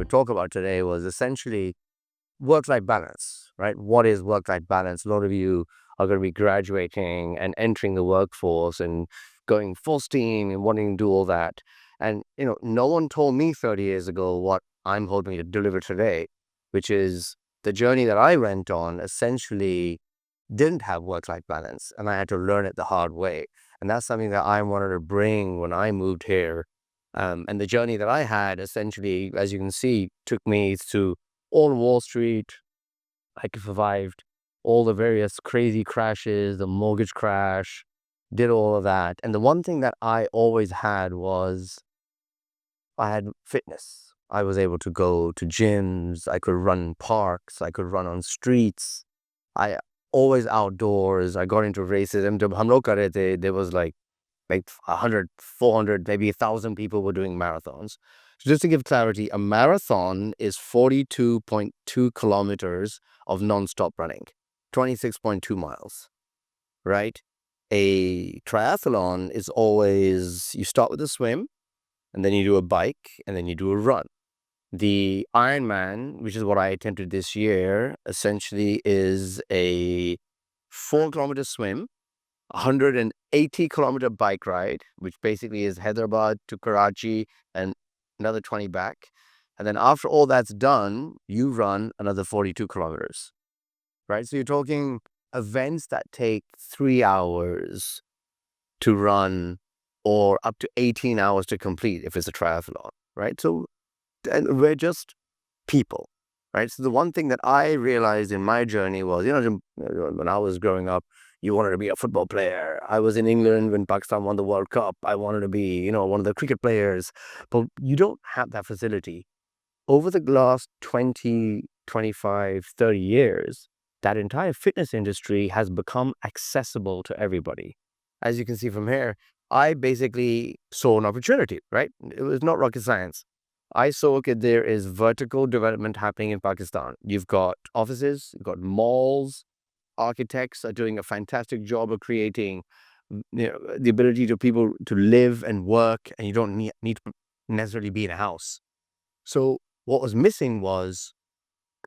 to talk about today was essentially work-life balance, right? What is work-life balance? A lot of you are going to be graduating and entering the workforce and going full steam and wanting to do all that. And, no one told me 30 years ago what I'm hoping to deliver today, which is the journey that I went on essentially didn't have work-life balance, and I had to learn it the hard way. And that's something that I wanted to bring when I moved here. And the journey that I had essentially, as you can see, took me to on Wall Street. I survived all the various crazy crashes, the mortgage crash, did all of that. And the one thing that I always had was I had fitness. I was able to go to gyms, I could run in parks, I could run on streets. I always outdoors. I got into races. And जब हम लोग कर रहे थे, there was like 100, 400, maybe 1,000 people were doing marathons. So just to give clarity, a marathon is 42.2 kilometers of non-stop running, 26.2 miles, right? A triathlon is always, you start with a swim, and then you do a bike, and then you do a run. The Ironman, which is what I attempted this year, essentially is a 4-kilometer swim, 180-kilometer bike ride, which basically is Hyderabad to Karachi and another 20 back. And then after all that's done, you run another 42 kilometers, right? So you're talking events that take 3 hours to run or up to 18 hours to complete if it's a triathlon, right? So and we're just people, right? So the one thing that I realized in my journey was, when I was growing up, you wanted to be a football player. I was in England when Pakistan won the World Cup. I wanted to be, one of the cricket players. But you don't have that facility. Over the last 20, 25, 30 years, that entire fitness industry has become accessible to everybody. As you can see from here, I basically saw an opportunity, right? It was not rocket science. I saw that there is vertical development happening in Pakistan. You've got offices, you've got malls, architects are doing a fantastic job of creating the ability to people to live and work, and you don't need to necessarily be in a house. So what was missing was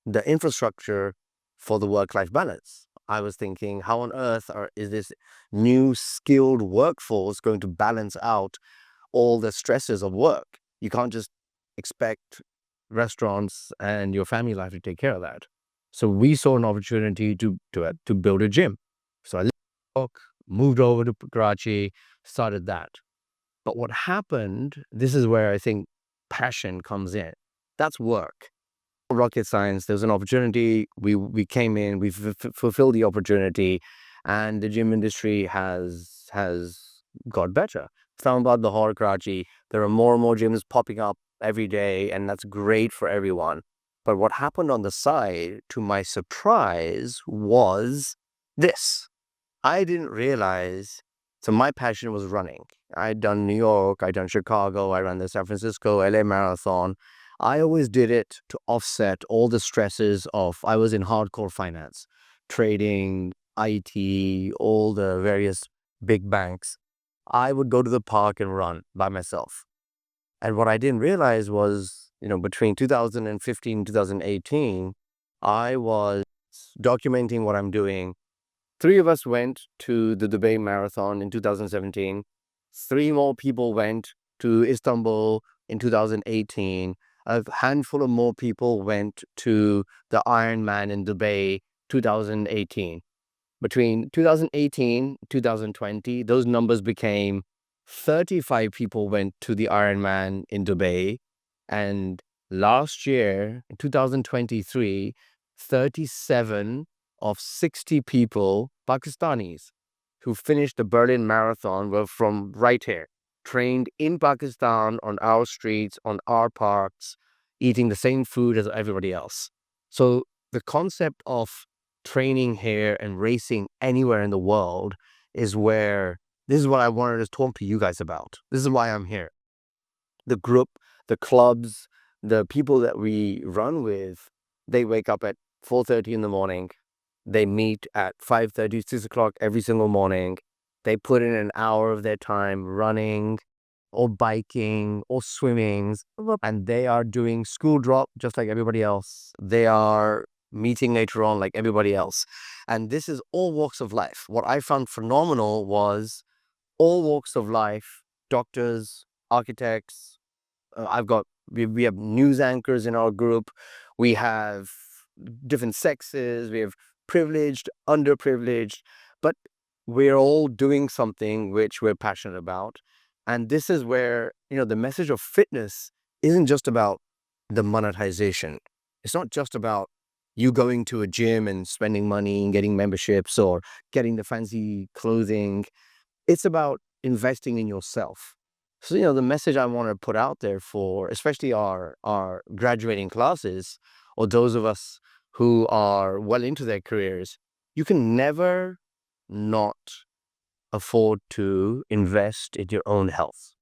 the infrastructure for the work-life balance. I was thinking, how on earth is this new skilled workforce going to balance out all the stresses of work? You can't just expect restaurants and your family life to take care of that. So we saw an opportunity to build a gym. So I left New York, moved over to Karachi, started that. But what happened, this is where I think passion comes in. That's work. Rocket science, there's an opportunity. We came in, we fulfilled the opportunity, and the gym industry has got better. Islamabad, Lahore, Karachi, there are more and more gyms popping up every day, and that's great for everyone. But what happened on the side, to my surprise, was this. I didn't realize. So my passion was running. I'd done New York, I'd done Chicago, I ran the San Francisco, LA Marathon. I always did it to offset all the stresses of, I was in hardcore finance, trading, IT, all the various big banks. I would go to the park and run by myself. And what I didn't realize was, between 2015 and 2018, I was documenting what I'm doing. 3 of us went to the Dubai Marathon in 2017. 3 more people went to Istanbul in 2018. A handful of more people went to the Ironman in Dubai 2018. Between 2018 and 2020, those numbers became 35 people went to the Ironman in Dubai. And last year, in 2023, 37 of 60 people, Pakistanis, who finished the Berlin Marathon were from right here, trained in Pakistan, on our streets, on our parks, eating the same food as everybody else. So the concept of training here and racing anywhere in the world is where, this is what I wanted to talk to you guys about. This is why I'm here. The group, the clubs, the people that we run with, they wake up at 4:30 in the morning. They meet at 5:30, 6 o'clock every single morning. They put in an hour of their time running, or biking or swimming, and they are doing school drop just like everybody else. They are meeting later on like everybody else. And this is all walks of life. What I found phenomenal was all walks of life, doctors, architects. We have news anchors in our group. We have different sexes. We have privileged, underprivileged, but we're all doing something which we're passionate about. And this is where, the message of fitness isn't just about the monetization. It's not just about you going to a gym and spending money and getting memberships or getting the fancy clothing. It's about investing in yourself. So, the message I want to put out there for especially our graduating classes or those of us who are well into their careers, you can never not afford to invest in your own health,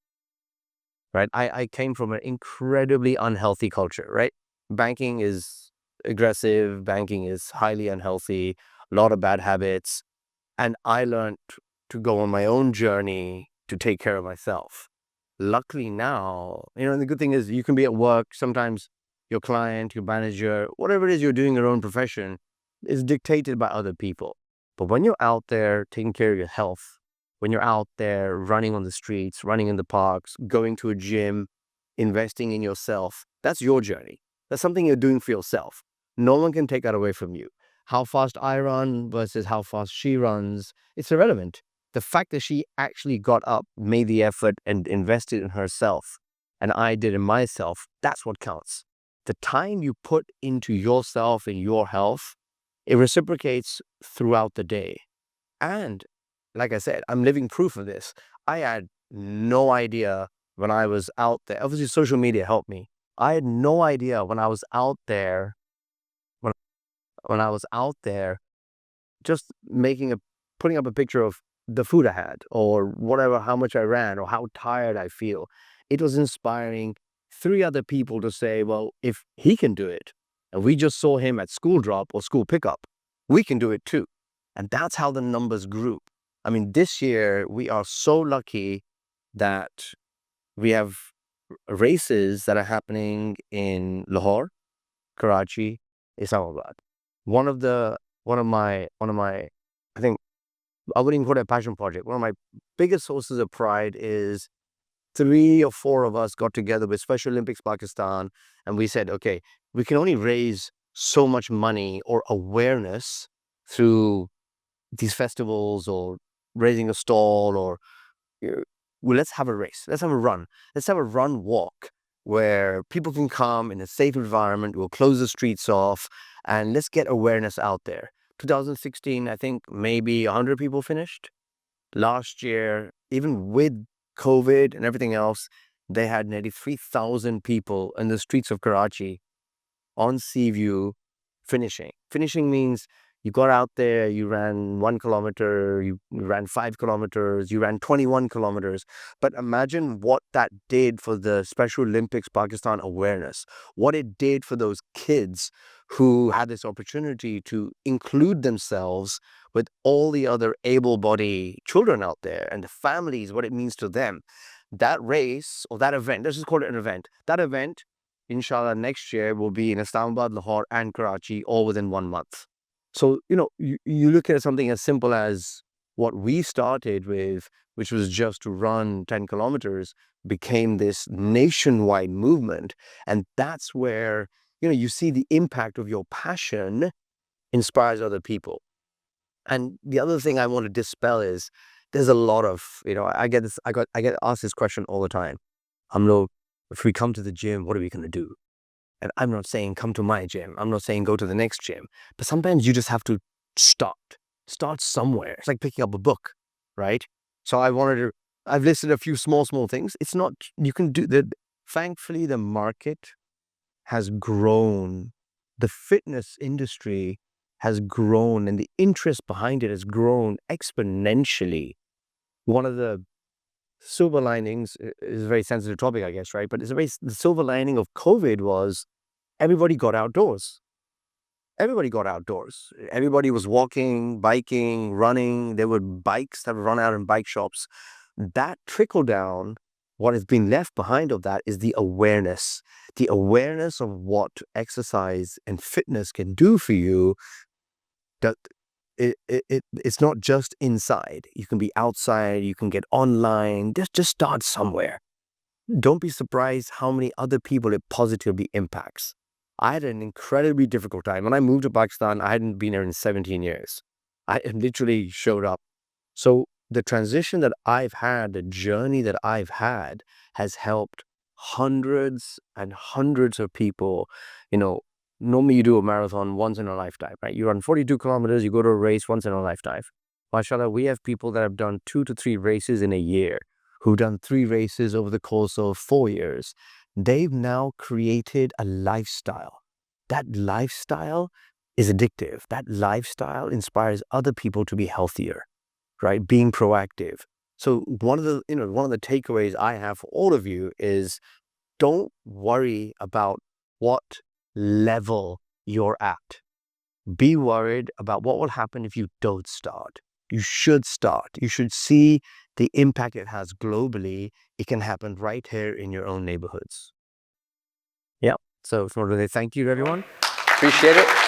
right? I came from an incredibly unhealthy culture, right? Banking is aggressive, banking is highly unhealthy, a lot of bad habits. And I learned to go on my own journey to take care of myself. Luckily now, and the good thing is you can be at work. Sometimes your client, your manager, whatever it is you're doing, your own profession is dictated by other people. But when you're out there taking care of your health, when you're out there running on the streets, running in the parks, going to a gym, investing in yourself, that's your journey. That's something you're doing for yourself. No one can take that away from you. How fast I run versus how fast she runs, it's irrelevant. The fact that she actually got up, made the effort, and invested in herself, and I did in myself, that's what counts. The time you put into yourself and your health, it reciprocates throughout the day. And like I said, I'm living proof of this. I had no idea when I was out there. Obviously, social media helped me. I had no idea when I was out there, when, when I was out there just putting up a picture of the food I had or whatever, how much I ran or how tired I feel. It was inspiring 3 other people to say, well, if he can do it, and we just saw him at school drop or school pickup, we can do it too. And that's how the numbers grew. I mean, this year we are so lucky that we have races that are happening in Lahore, Karachi, Islamabad. One of my, I think I wouldn't call it a passion project. One of my biggest sources of pride is 3 or 4 of us got together with Special Olympics Pakistan, and we said, okay, we can only raise so much money or awareness through these festivals or raising a stall or well, let's have a race. Let's have a run. Let's have a run walk where people can come in a safe environment. We'll close the streets off and let's get awareness out there. 2016, I think maybe 100 people finished. Last year, even with COVID and everything else, they had nearly 3,000 people in the streets of Karachi on Seaview finishing. Finishing means you got out there, you ran 1 kilometer, you ran 5 kilometers, you ran 21 kilometers. But imagine what that did for the Special Olympics Pakistan awareness, what it did for those kids who had this opportunity to include themselves with all the other able-bodied children out there and the families, what it means to them. That race or that event, let's just call it an event, that event inshallah, next year will be in Islamabad, Lahore, and Karachi, all within 1 month. So, you look at something as simple as what we started with, which was just to run 10 kilometers, became this nationwide movement. And that's where, you see the impact of your passion inspires other people. And the other thing I want to dispel is there's a lot of, I get asked this question all the time. Look, if we come to the gym, what are we going to do? And I'm not saying come to my gym. I'm not saying go to the next gym. But sometimes you just have to start. Start somewhere. It's like picking up a book, right? So I've listed a few small things. It's not, you can do that. Thankfully, the market has grown. The fitness industry has grown and the interest behind it has grown exponentially. One of the silver linings is a very sensitive topic, I guess, right? But the silver lining of COVID was everybody got outdoors. Everybody got outdoors. Everybody was walking, biking, running. There were bikes that would run out in bike shops. That trickle down what has been left behind of that is the awareness of what exercise and fitness can do for you. That it's not just inside. You can be outside, you can get online. Just start somewhere. Don't be surprised how many other people it positively impacts. I had an incredibly difficult time. When I moved to Pakistan, I hadn't been here in 17 years. I literally showed up. So the transition that I've had, the journey that I've had, has helped hundreds and hundreds of people. Normally you do a marathon once in a lifetime, right? You run 42 kilometers, you go to a race once in a lifetime. Mashallah, we have people that have done 2 to 3 races in a year, who've done 3 races over the course of 4 years. They've now created a lifestyle. That lifestyle is addictive. That lifestyle inspires other people to be healthier, right? Being proactive. So one of the takeaways I have for all of you is, don't worry about what level you're at. Be worried about what will happen if you don't start. You should start. You should see the impact it has globally. It can happen right here in your own neighborhoods. Yeah. So I just want to say thank you to everyone. Appreciate it.